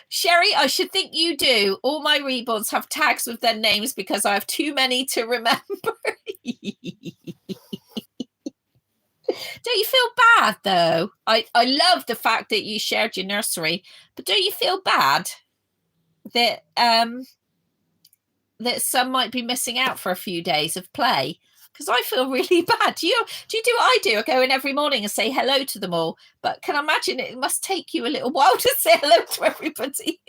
Sherry, I should think you do. All my reborns have tags with their names because I have too many to remember. Don't you feel bad though? I love the fact that you shared your nursery, but don't you feel bad that that some might be missing out for a few days of play? Because I feel really bad. Do you do what I do? I go in every morning and say hello to them all. But can I imagine it must take you a little while to say hello to everybody?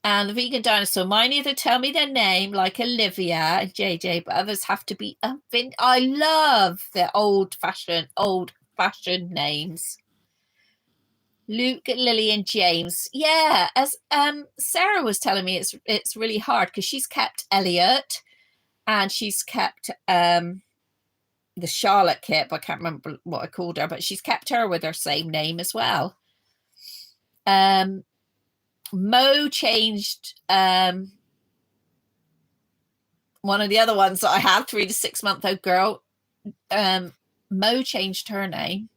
And the vegan dinosaur, mine either tell me their name, like Olivia and JJ, but others have to be I love their old fashioned names. Luke, Lily, and James. Yeah, as Sarah was telling me, it's really hard because she's kept Elliot and she's kept the Charlotte kit. I can't remember what I called her, but she's kept her with her same name as well. Mo changed one of the other ones that I had, 3 to 6 month old girl. Mo changed her name.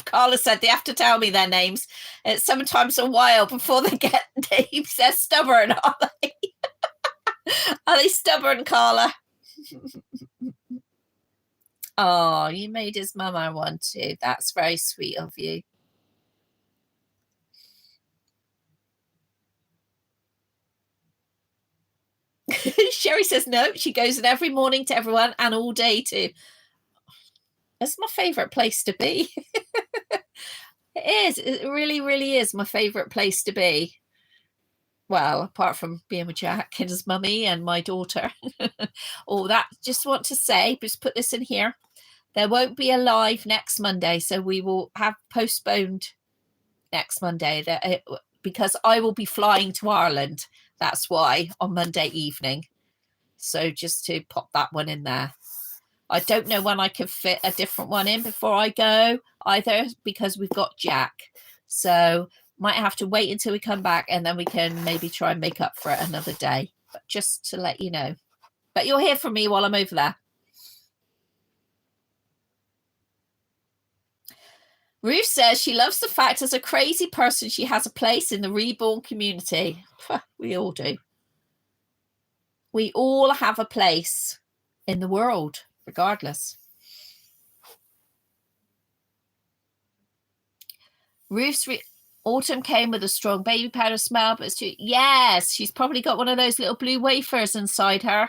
Carla said they have to tell me their names. It's sometimes a while before they get names. They're stubborn, are they? Are they stubborn, Carla? Oh, you made his mama one too. That's very sweet of you. Sherry says no. She goes in every morning to everyone and all day too. It's my favorite place to be. It is. It really, really is my favorite place to be. Well, apart from being with Jack and his mummy and my daughter. Oh, that just want to say, just put this in here. There won't be a live next Monday, so we will have postponed next Monday because I will be flying to Ireland. That's why on Monday evening. So just to pop that one in there. I don't know when I can fit a different one in before I go either because we've got Jack. So might have to wait until we come back and then we can maybe try and make up for it another day. But just to let you know. But you'll hear from me while I'm over there. Ruth says she loves the fact as a crazy person she has a place in the Reborn community. We all do. We all have a place in the world, regardless. Ruth's autumn came with a strong baby powder smell, but it's too. Yes, she's probably got one of those little blue wafers inside her.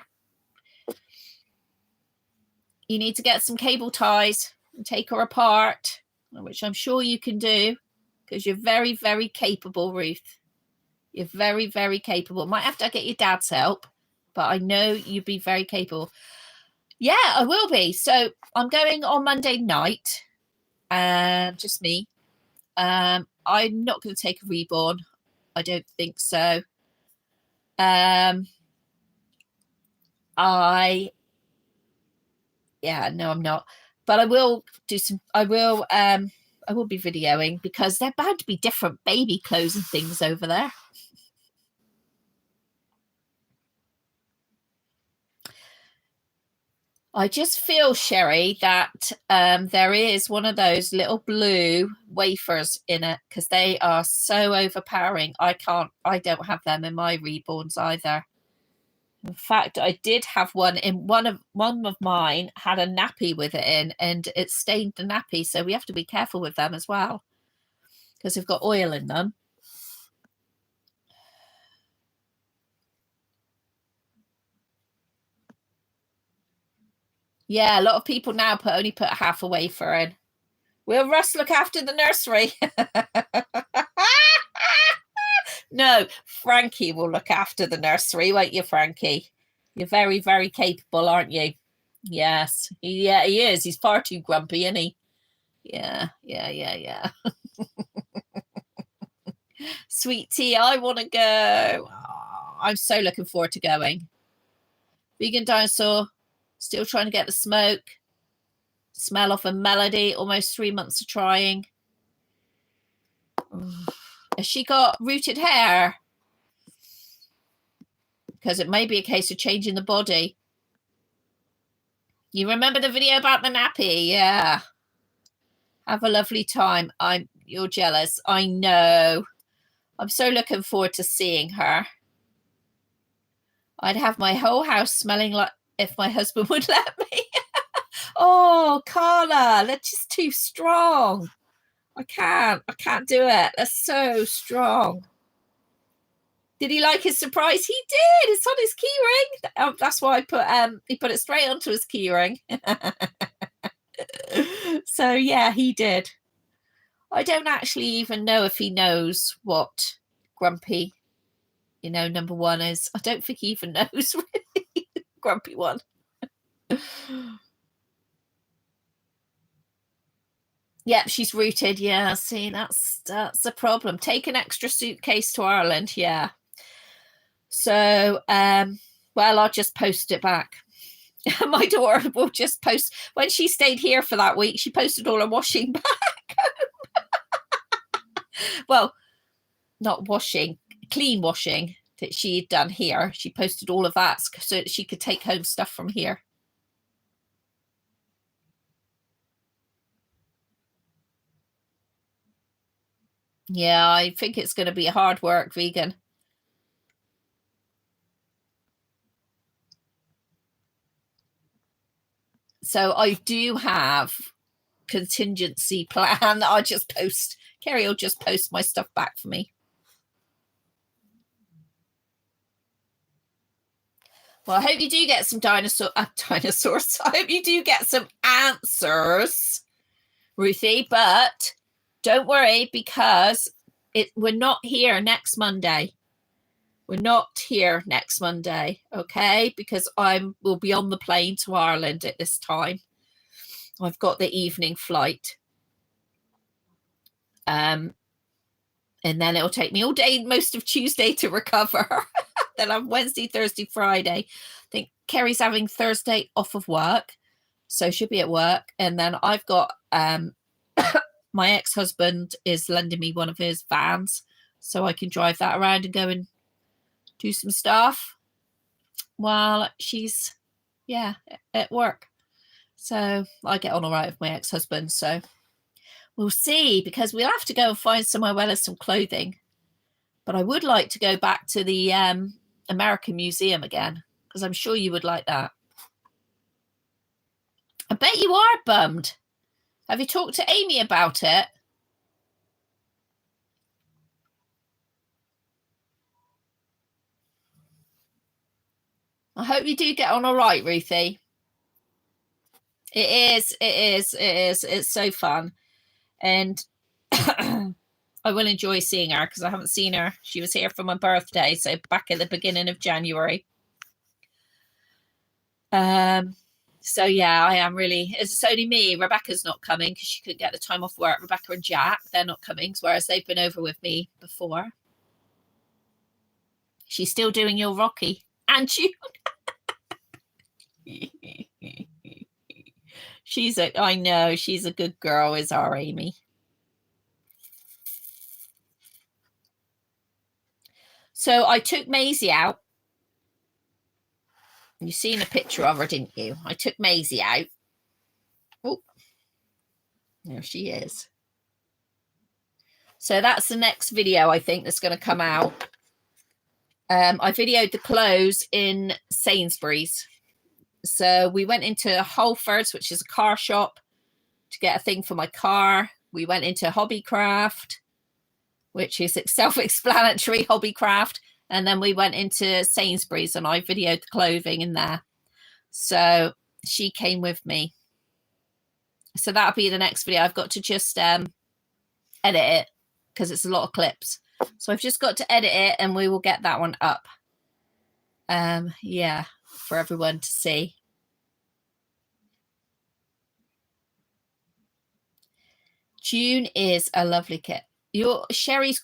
You need to get some cable ties and take her apart, which I'm sure you can do because you're very, very capable, Ruth. You're very, very capable. Might have to get your dad's help, but I know you'd be very capable. Yeah, I will be. So I'm going on Monday night, just me. I'm not going to take a reborn. I don't think so. No, I'm not. But I will do some. I will be videoing because they're bound to be different baby clothes and things over there. I just feel, Sherry, that there is one of those little blue wafers in it because they are so overpowering. I don't have them in my reborns either. In fact, I did have one in one of mine had a nappy with it in, and it stained the nappy. So we have to be careful with them as well because they've got oil in them. Yeah, a lot of people now only put half a wafer in. Will Russ look after the nursery? No, Frankie will look after the nursery, won't you, Frankie? You're very, very capable, aren't you? Yes. Yeah, he is. He's far too grumpy, isn't he? Yeah. Sweet tea, I want to go. Oh, I'm so looking forward to going. Vegan dinosaur, still trying to get the smoke. Smell off a melody, almost 3 months of trying. Has she got rooted hair? Because it may be a case of changing the body. You remember the video about the nappy? Yeah. Have a lovely time. You're jealous. I know. I'm so looking forward to seeing her. I'd have my whole house smelling like if my husband would let me. Oh, Carla, that's just too strong. I can't do it. That's so strong. Did he like his surprise? He did. It's on his key ring. Oh, that's why I put he put it straight onto his key ring. So yeah, he did. I don't actually even know if he knows what Grumpy, number one is. I don't think he even knows really. Grumpy one. Yep, she's rooted. Yeah, see, that's the problem. Take an extra suitcase to Ireland. Yeah. So, well, I'll just post it back. My daughter will just post. When she stayed here for that week, she posted all her washing back. Well, not washing, clean washing that she'd done here. She posted all of that so that she could take home stuff from here. Yeah, I think it's going to be hard work, vegan. So I do have contingency plan that I'll just post. Kerry will just post my stuff back for me. Well, I hope you do get some dinosaurs. I hope you do get some answers, Ruthie. But don't worry because we're not here next Monday. We're not here next Monday, okay? Because we'll be on the plane to Ireland at this time. I've got the evening flight. And then it'll take me all day, most of Tuesday to recover. Then I'm Wednesday, Thursday, Friday. I think Kerry's having Thursday off of work, so she'll be at work. And then I've got my ex-husband is lending me one of his vans, so I can drive that around and go and do some stuff while she's at work. So I get on all right with my ex-husband. So we'll see, because we'll have to go and find somewhere where there's some clothing. But I would like to go back to the American Museum again, because I'm sure you would like that. I bet you are bummed. Have you talked to Amy about it? I hope you do get on all right, Ruthie. It is. It's so fun. And I will enjoy seeing her because I haven't seen her. She was here for my birthday, so back at the beginning of January. So yeah, I am really. It's only me. Rebecca's not coming because she couldn't get the time off work. Rebecca and Jack, they're not coming, whereas they've been over with me before. She's still doing your Rocky, and you. I know she's a good girl, is our Amy. So I took Maisie out. You've seen a picture of her, didn't you? I took Maisie out. Oh, there she is. So that's the next video I think that's going to come out. I videoed the clothes in Sainsbury's. So we went into Halfords, which is a car shop, to get a thing for my car. We went into Hobbycraft, which is self-explanatory, Hobbycraft. And then we went into Sainsbury's and I videoed the clothing in there. So she came with me. So that'll be the next video. I've got to just edit it because it's a lot of clips. So I've just got to edit it and we will get that one up. Yeah, for everyone to see. June is a lovely kit. Your Sherry's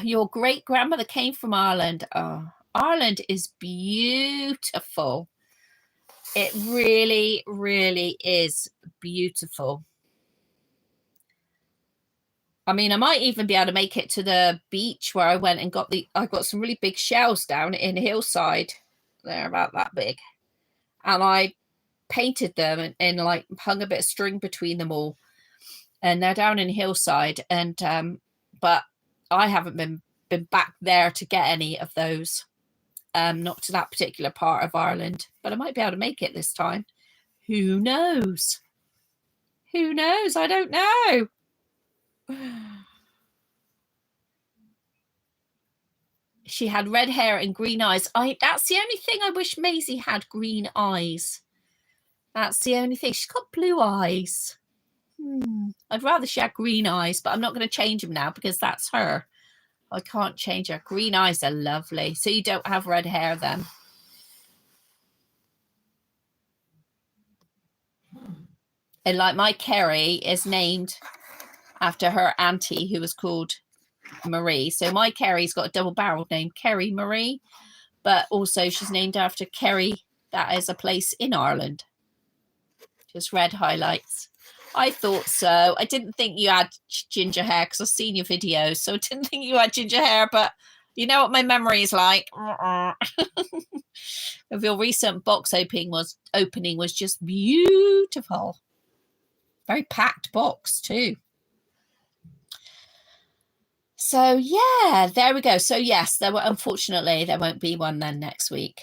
your great grandmother came from Ireland. Oh, Ireland is beautiful. It really, really is beautiful. I mean, I might even be able to make it to the beach where I went and I got some really big shells down in Hillside. They're about that big. And I painted them and like hung a bit of string between them all. And they're down in Hillside. And but I haven't been back there to get any of those. Not to that particular part of Ireland. But I might be able to make it this time. Who knows? Who knows? I don't know. She had red hair and green eyes. That's the only thing I wish Maisie had, green eyes. That's the only thing. She's got blue eyes. I'd rather she had green eyes, but I'm not going to change them now because that's her. I can't change her. Green eyes are lovely. So you don't have red hair then. And like my Kerry is named after her auntie who was called Marie. So my Kerry's got a double-barreled name, Kerry Marie. But also she's named after Kerry. That is a place in Ireland. Just red highlights. I thought so. I didn't think you had ginger hair because I've seen your videos. So I didn't think you had ginger hair. But you know what my memory is like. Of your recent box opening was just beautiful. Very packed box too. So yeah, there we go. So yes, unfortunately there won't be one then next week.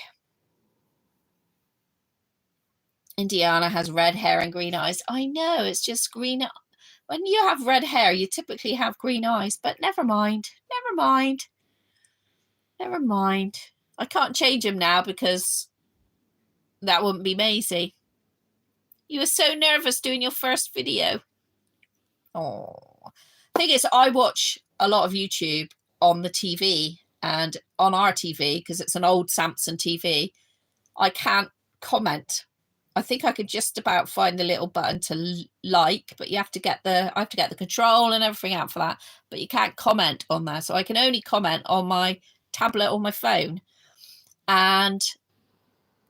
Indiana has red hair and green eyes. I know, it's just green. When you have red hair, you typically have green eyes, but never mind. Never mind. Never mind. I can't change them now because that wouldn't be Maisie. You were so nervous doing your first video. Oh. Thing is, I watch a lot of YouTube on the TV and on our TV because it's an old Samsung TV. I can't comment. I think I could just about find the little button to like, but I have to get the control and everything out for that. But you can't comment on there, so I can only comment on my tablet or my phone. And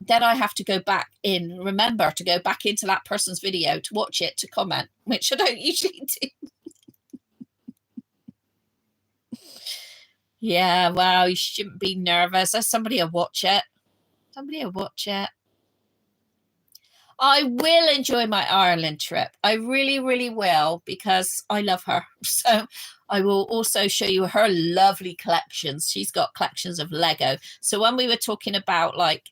then I have to remember to go back into that person's video to watch it to comment, which I don't usually do. Yeah, well, you shouldn't be nervous. Somebody will watch it. Somebody will watch it. I will enjoy my Ireland trip. I really, really will because I love her. So I will also show you her lovely collections. She's got collections of Lego. So when we were talking about like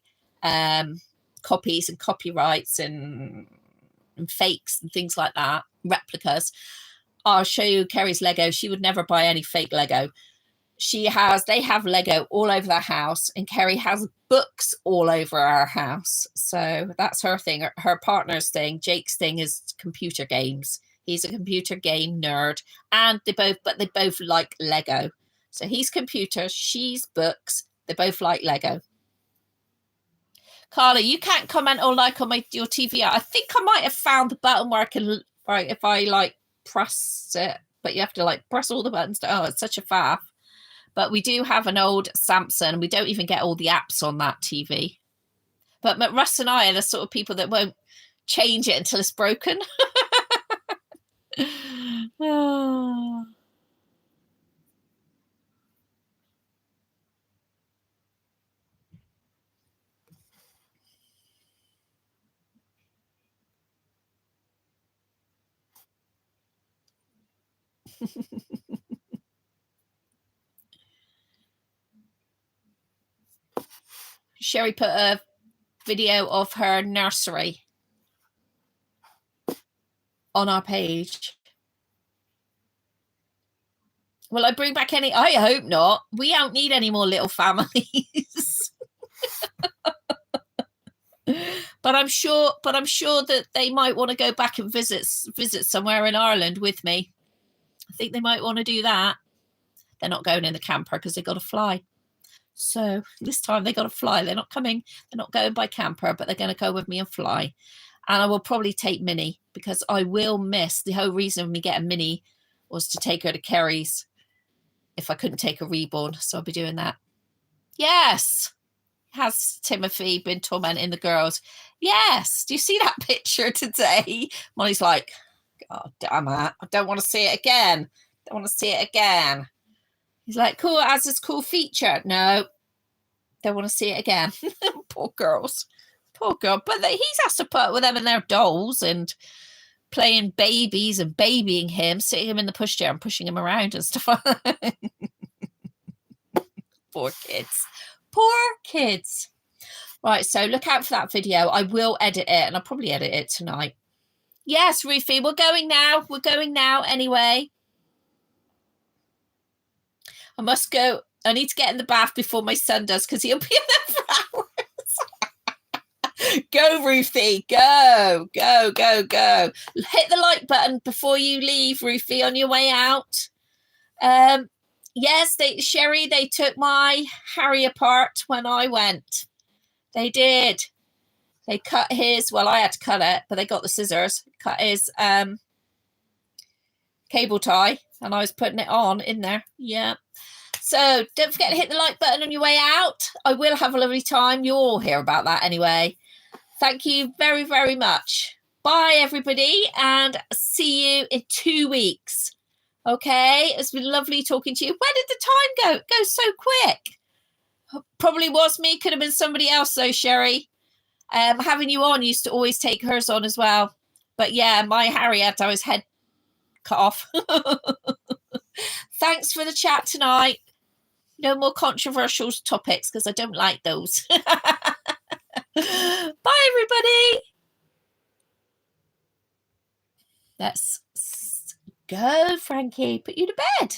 copies and copyrights and fakes and things like that, replicas, I'll show you Kerry's Lego. She would never buy any fake Lego. They have Lego all over their house, and Kerry has books all over our house. So that's her thing. Her partner's thing, Jake's thing, is computer games. He's a computer game nerd, and they both like Lego. So he's computers, she's books. They both like Lego. Carla, you can't comment or like on your TV. I think I might have found the button where I can, right, if I like press it, but you have to like press all the buttons. Oh, it's such a faff. But we do have an old Samsung. We don't even get all the apps on that TV. But Russ and I are the sort of people that won't change it until it's broken. Oh. Sherry put a video of her nursery on our page. Will I bring back any? I hope not. We don't need any more little families. But I'm sure that they might want to go back and visit somewhere in Ireland with me. I think they might want to do that. They're not going in the camper because they got to fly. So this time they got to fly. They're not coming. They're not going by camper, but they're going to go with me and fly. And I will probably take Minnie because I will miss. The whole reason of me getting Minnie was to take her to Kerry's if I couldn't take a Reborn. So I'll be doing that. Yes. Has Timothy been tormenting the girls? Yes. Do you see that picture today? Molly's like, oh, damn it. I don't want to see it again. Don't want to see it again. He's like, cool, it has this cool feature. No, don't want to see it again. Poor girls. Poor girl. But he has to put up with them and their dolls and playing babies and babying him, sitting him in the pushchair and pushing him around and stuff. Poor kids. Poor kids. Right, so look out for that video. I will edit it, and I'll probably edit it tonight. Yes, Ruthie, we're going now. We're going now anyway. I must go. I need to get in the bath before my son does because he'll be in there for hours. Go, Ruthie. Go, go, go, go. Hit the like button before you leave, Ruthie, on your way out. Yes, Sherry, they took my Harry apart when I went. They did. They cut his, well, I had to cut it, but they got the scissors, cut his cable tie, and I was putting it on in there. Yeah. So don't forget to hit the like button on your way out. I will have a lovely time. You'll all hear about that anyway. Thank you very, very much. Bye, everybody, and see you in 2 weeks. Okay, it's been lovely talking to you. Where did the time go? It goes so quick. Probably was me. Could have been somebody else though, Sherry. Having you on used to always take hers on as well. But yeah, my Harry had to have his head cut off. Thanks for the chat tonight. No more controversial topics because I don't like those. Bye, everybody. Let's go, Frankie. Put you to bed.